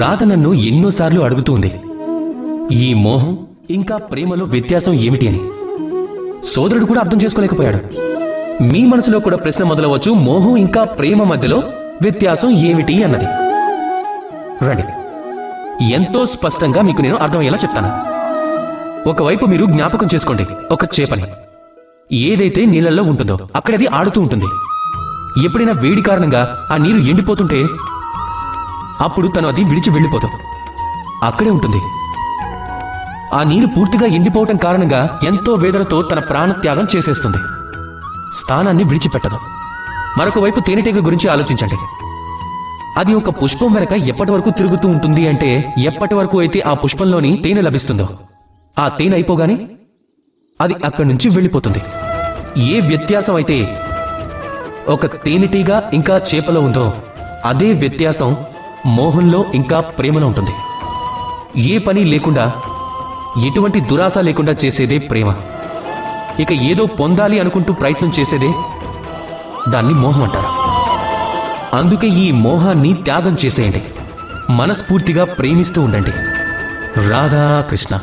రాధ నన్ను ఎన్నోసార్లు అడుగుతుంది ఈ మోహం ఇంకా ప్రేమలో వ్యత్యాసం ఏమిటి అని. సోదరుడు కూడా అర్థం చేసుకోలేకపోయాడు. మీ మనసులో కూడా ప్రశ్న మొదలవచ్చు, మోహం ఇంకా ప్రేమ మధ్యలో వ్యత్యాసం ఏమిటి అన్నది. రండి, ఎంతో స్పష్టంగా మీకు నేను అర్థమయ్యేలా చెప్తాను. ఒకవైపు మీరు జ్ఞాపకం చేసుకోండి, ఒక చేపని ఏదైతే నీళ్ళల్లో ఉంటుందో అక్కడ అది ఆడుతూ ఉంటుంది. ఎప్పుడైనా వేడి కారణంగా ఆ నీరు ఎండిపోతుంటే అప్పుడు తను అది విడిచి వెళ్ళిపోదు, అక్కడే ఉంటుంది. ఆ నీరు పూర్తిగా ఎండిపోవటం కారణంగా ఎంతో వేదనతో తన ప్రాణత్యాగం చేసేస్తుంది, స్థానాన్ని విడిచిపెట్టదు. మరొక వైపు తేనెటీగ గురించి ఆలోచించండి. అది ఒక పుష్పం వెనక ఎప్పటి వరకు తిరుగుతూ ఉంటుంది అంటే ఎప్పటి వరకు అయితే ఆ పుష్పంలోని తేనె లభిస్తుందో ఆ తేనె అయిపోగానే అది అక్కడి నుంచి వెళ్ళిపోతుంది. ఏ వ్యత్యాసం అయితే ఒక తేనెటీగ ఇంకా చేపలో ఉందో అదే వ్యత్యాసం మోహంలో ఇంకా ప్రేమలో ఉంటుంది. ఏ పని లేకుండా, ఎటువంటి దురాశ లేకుండా చేసేదే ప్రేమ. ఇక ఏదో పొందాలి అనుకుంటూ ప్రయత్నం చేసేదే దాన్ని మోహం అంటారు. అందుకే ఈ మోహాన్ని త్యాగం చేసేయండి, మనస్ఫూర్తిగా ప్రేమిస్తూ ఉండండి. రాధాకృష్ణ.